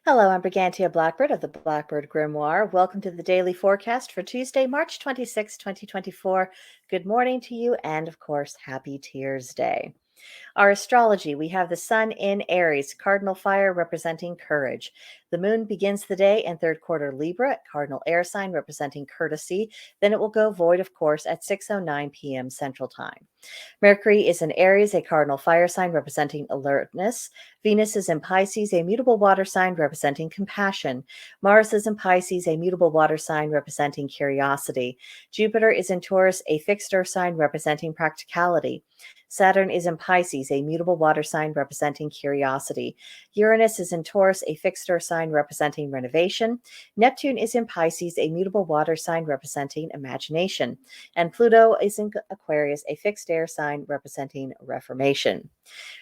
Hello, I'm Brigantia Blackbird of the Blackbird Grimoire. Welcome to the daily forecast for Tuesday, March 26, 2024. Good morning to you, and of course, happy Tears Day. Our astrology, we have the sun in Aries, cardinal fire representing courage. The moon begins the day in third quarter Libra, cardinal air sign representing courtesy. Then it will go void, of course, at 6:09 p.m. Central Time. Mercury is in Aries, a cardinal fire sign representing alertness. Venus is in Pisces, a mutable water sign representing compassion. Mars is in Pisces, a mutable water sign representing curiosity. Jupiter is in Taurus, a fixed earth sign representing practicality. Saturn is in Pisces, a mutable water sign representing curiosity. Uranus is in Taurus, a fixed earth sign representing renovation. Neptune is in Pisces, a mutable water sign representing imagination. And Pluto is in Aquarius, a fixed air sign representing reformation.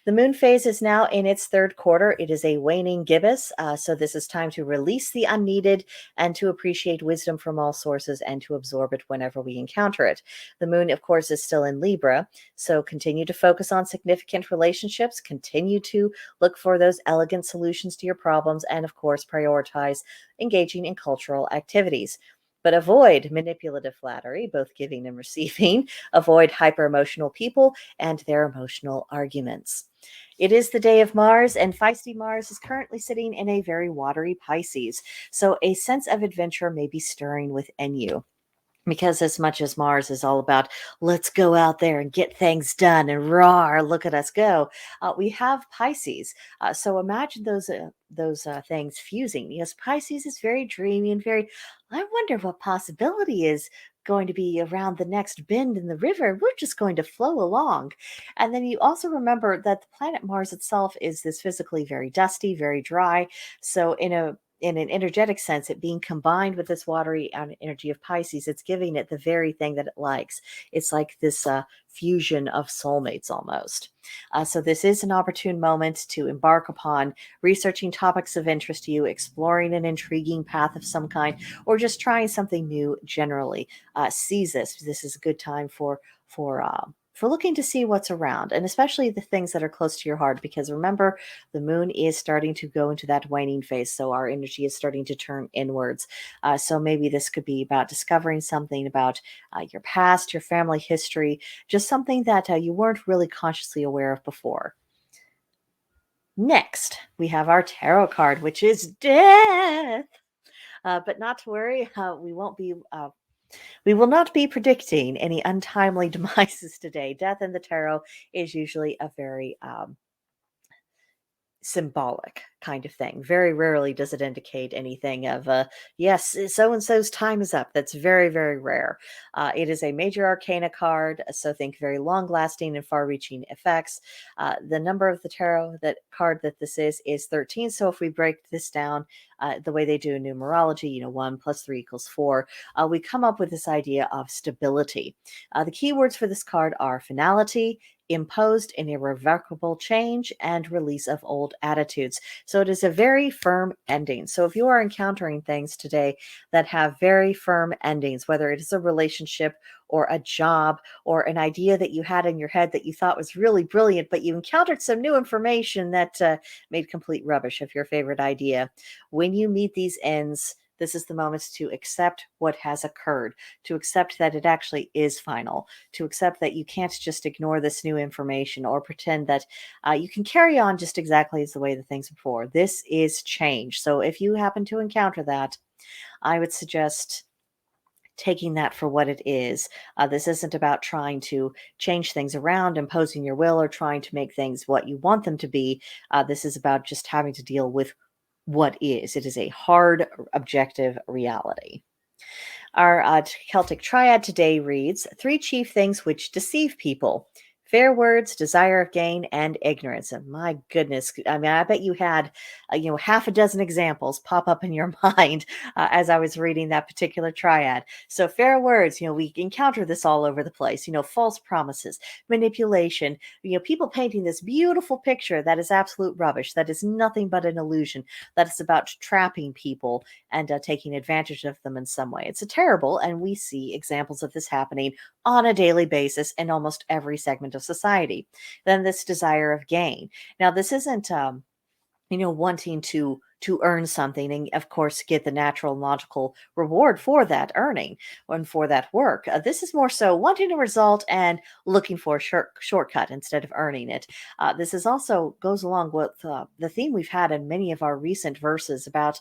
The moon phase is now in its third quarter. It is a waning gibbous, so this is time to release the unneeded and to appreciate wisdom from all sources and to absorb it whenever we encounter it. The moon, of course, is still in Libra, so continue to focus on significant relationships, continue to look for those elegant solutions to your problems, and of course, prioritize engaging in cultural activities. But avoid manipulative flattery, both giving and receiving. Avoid hyper emotional people and their emotional arguments. It is the day of Mars, and feisty Mars is currently sitting in a very watery Pisces. So a sense of adventure may be stirring within you. Because as much as Mars is all about let's go out there and get things done and roar, look at us go, we have Pisces. So imagine those things fusing. Because Pisces is very dreamy and very. I wonder what possibility is going to be around the next bend in the river. We're just going to flow along. And then you also remember that the planet Mars itself is this physically very dusty, very dry. So in an energetic sense, it being combined with this watery energy of Pisces, it's giving it the very thing that it likes. It's like this fusion of soulmates almost. So this is an opportune moment to embark upon researching topics of interest to you, exploring an intriguing path of some kind, or just trying something new generally. Seize this. This is a good time for looking to see what's around, and especially the things that are close to your heart, because remember, the moon is starting to go into that waning phase, so our energy is starting to turn inwards. So maybe this could be about discovering something about your past, your family history, just something that you weren't really consciously aware of before. Next, we have our tarot card, which is death. But not to worry, we will not be predicting any untimely demises today. Death in the tarot is usually a very symbolic kind of thing. Very rarely does it indicate anything of yes, so and so's time is up. That's very, very rare. It is a major arcana card, so think very long lasting and far reaching effects. The number of the tarot that card that this is 13. So if we break this down the way they do in numerology, 1 + 3 = 4, we come up with this idea of stability. The keywords for this card are finality, imposed and irrevocable change, and release of old attitudes. So it is a very firm ending. So if you are encountering things today that have very firm endings, whether it is a relationship or a job or an idea that you had in your head that you thought was really brilliant, but you encountered some new information that made complete rubbish of your favorite idea. When you meet these ends, this is the moment to accept what has occurred, to accept that it actually is final, to accept that you can't just ignore this new information or pretend that you can carry on just exactly as the way the things before. This is change. So if you happen to encounter that, I would suggest taking that for what it is. This isn't about trying to change things around, imposing your will, or trying to make things what you want them to be. This is about just having to deal with what is. It is a hard, objective reality. Our Celtic triad today reads 3 chief things which deceive people: Fair words, desire of gain, and ignorance. And my goodness, I mean, I bet you had, half a dozen examples pop up in your mind as I was reading that particular triad. So, fair words, we encounter this all over the place. False promises, manipulation. People painting this beautiful picture that is absolute rubbish. That is nothing but an illusion. That is about trapping people and taking advantage of them in some way. It's a terrible, and we see examples of this happening on a daily basis in almost every segment of society. Then this desire of gain. Now, this isn't wanting to earn something and of course get the natural and logical reward for that earning and for that work. This is more so wanting a result and looking for a shortcut instead of earning it. This is also goes along with the theme we've had in many of our recent verses about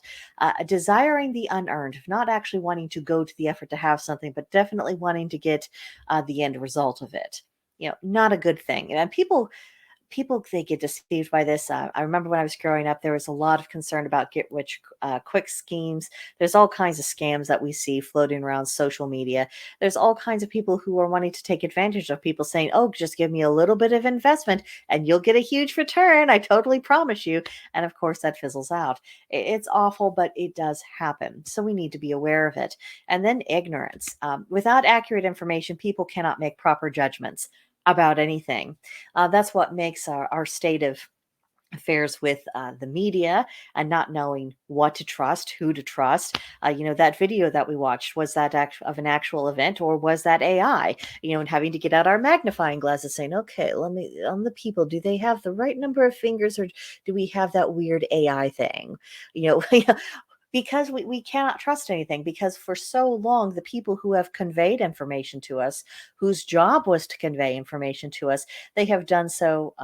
desiring the unearned, not actually wanting to go to the effort to have something, but definitely wanting to get the end result of it. Not a good thing. And people they get deceived by this. I remember when I was growing up, there was a lot of concern about get rich quick schemes. There's all kinds of scams that we see floating around social media. There's all kinds of people who are wanting to take advantage of people saying, "Oh, just give me a little bit of investment and you'll get a huge return. I totally promise you." And of course, that fizzles out. It's awful, but it does happen. So we need to be aware of it. And then ignorance. Without accurate information, people cannot make proper judgments about anything. That's what makes our state of affairs with the media and not knowing what to trust, who to trust. That video that we watched, was that of an actual event or was that AI? And having to get out our magnifying glasses saying, okay, let me, on the people, do they have the right number of fingers or do we have that weird AI thing? Because we cannot trust anything, because for so long the people who have conveyed information to us, whose job was to convey information to us, they have done so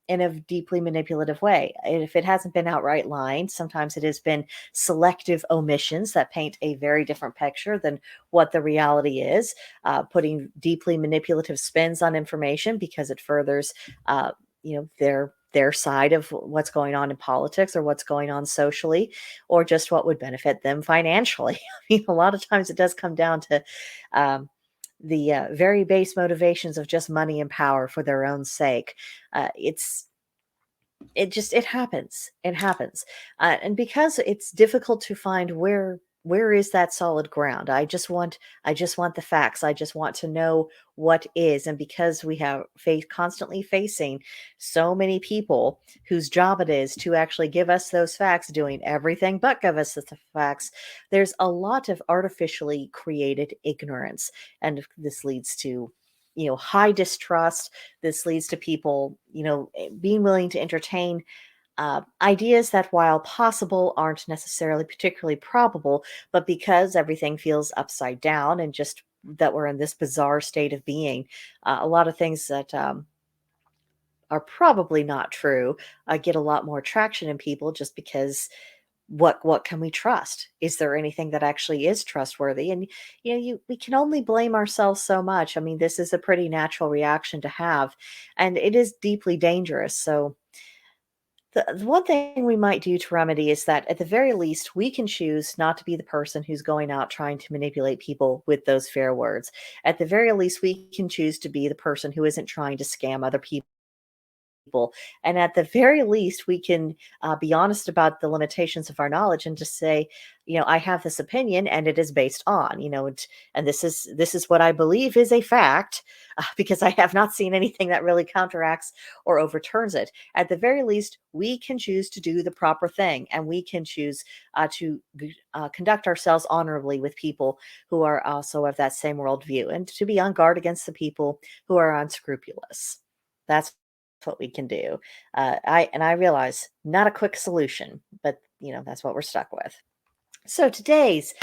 in a deeply manipulative way. And if it hasn't been outright lying, sometimes it has been selective omissions that paint a very different picture than what the reality is, putting deeply manipulative spins on information because it furthers their side of what's going on in politics or what's going on socially, or just what would benefit them financially. I mean, a lot of times it does come down to the very base motivations of just money and power for their own sake. It happens. It happens. And because it's difficult to find where is that solid ground. I just want the facts. I just want to know what is. And because we have constantly facing so many people whose job it is to actually give us those facts, doing everything but give us the facts, there's a lot of artificially created ignorance. And this leads to high distrust. This leads to people being willing to entertain ideas that, while possible, aren't necessarily particularly probable, but because everything feels upside down and just that we're in this bizarre state of being, a lot of things that are probably not true get a lot more traction in people just because what can we trust? Is there anything that actually is trustworthy? And we can only blame ourselves so much. I mean, this is a pretty natural reaction to have, and it is deeply dangerous. So the one thing we might do to remedy is that at the very least, we can choose not to be the person who's going out trying to manipulate people with those fair words. At the very least, we can choose to be the person who isn't trying to scam other people. And at the very least, we can be honest about the limitations of our knowledge and just say, I have this opinion and it is based on, and this is what I believe is a fact, because I have not seen anything that really counteracts or overturns it. At the very least, we can choose to do the proper thing, and we can choose to conduct ourselves honorably with people who are also of that same worldview, and to be on guard against the people who are unscrupulous. That's what we can do. I realize not a quick solution, but that's what we're stuck with. So today's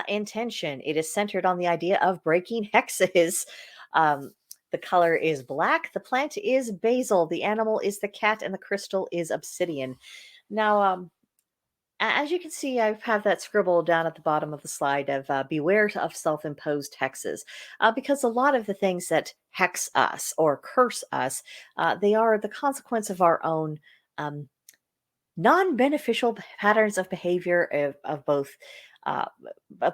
intention, it is centered on the idea of breaking hexes. Um, the color is black. The plant is basil. The animal is the cat, and the crystal is obsidian. Now, as you can see, I have that scribble down at the bottom of the slide of beware of self-imposed hexes, because a lot of the things that hex us or curse us, they are the consequence of our own um, non-beneficial patterns of behavior of both uh,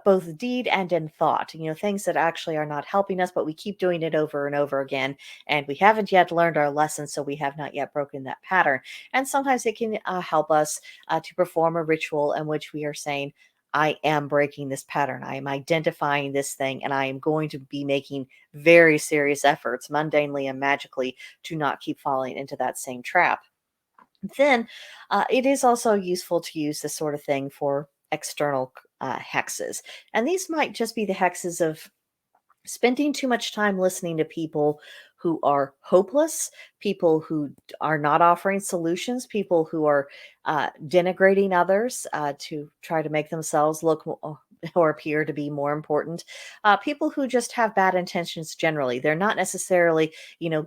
both deed and in thought, things that actually are not helping us, but we keep doing it over and over again. And we haven't yet learned our lesson, so we have not yet broken that pattern. And sometimes it can help us to perform a ritual in which we are saying, I am breaking this pattern. I am identifying this thing, and I am going to be making very serious efforts, mundanely and magically, to not keep falling into that same trap. Then it is also useful to use this sort of thing for external hexes. And these might just be the hexes of spending too much time listening to people who are hopeless, people who are not offering solutions, people who are denigrating others to try to make themselves look or appear to be more important, people who just have bad intentions generally. They're not necessarily,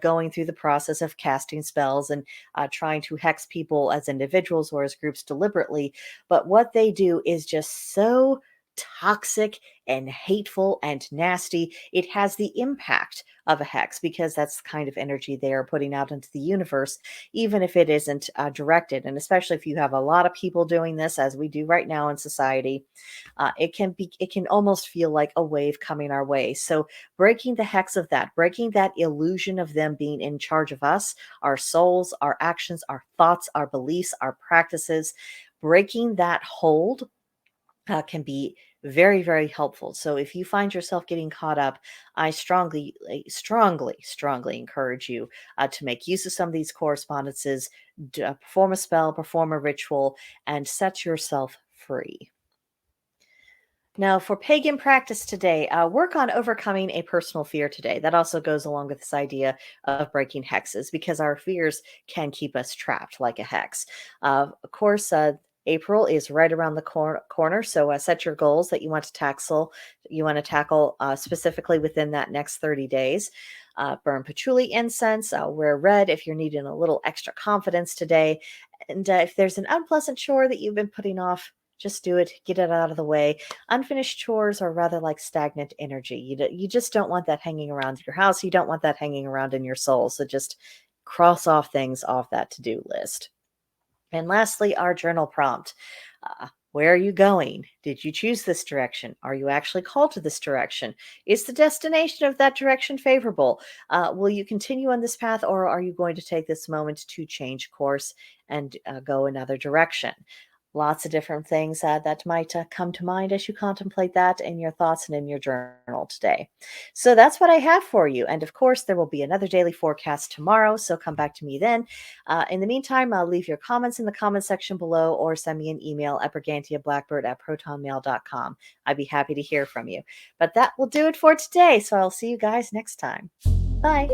going through the process of casting spells and trying to hex people as individuals or as groups deliberately, but what they do is just so toxic and hateful and nasty. It has the impact of a hex because that's the kind of energy they are putting out into the universe, even if it isn't directed. And especially if you have a lot of people doing this, as we do right now in society, it can almost feel like a wave coming our way. So breaking the hex of that, breaking that illusion of them being in charge of us, our souls, our actions, our thoughts, our beliefs, our practices, breaking that hold can be very, very helpful. So if you find yourself getting caught up, I strongly encourage you to make use of some of these correspondences, perform a spell, perform a ritual, and set yourself free. Now, for pagan practice today, work on overcoming a personal fear today. That also goes along with this idea of breaking hexes because our fears can keep us trapped like a hex. Of course, April is right around the corner, so set your goals that you want to tackle. You want to tackle specifically within that next 30 days. Burn patchouli incense. Wear red if you're needing a little extra confidence today. And if there's an unpleasant chore that you've been putting off, just do it, get it out of the way. Unfinished chores are rather like stagnant energy. You just don't want that hanging around your house. You don't want that hanging around in your soul. So just cross off things off that to-do list. And lastly, our journal prompt. Where are you going? Did you choose this direction? Are you actually called to this direction? Is the destination of that direction favorable? Will you continue on this path, or are you going to take this moment to change course and go another direction? Lots of different things that might come to mind as you contemplate that in your thoughts and in your journal today. So that's what I have for you. And of course, there will be another daily forecast tomorrow. So come back to me then. In the meantime, I'll leave your comments in the comment section below or send me an email at brigantiablackbird@protonmail.com. I'd be happy to hear from you. But that will do it for today. So I'll see you guys next time. Bye.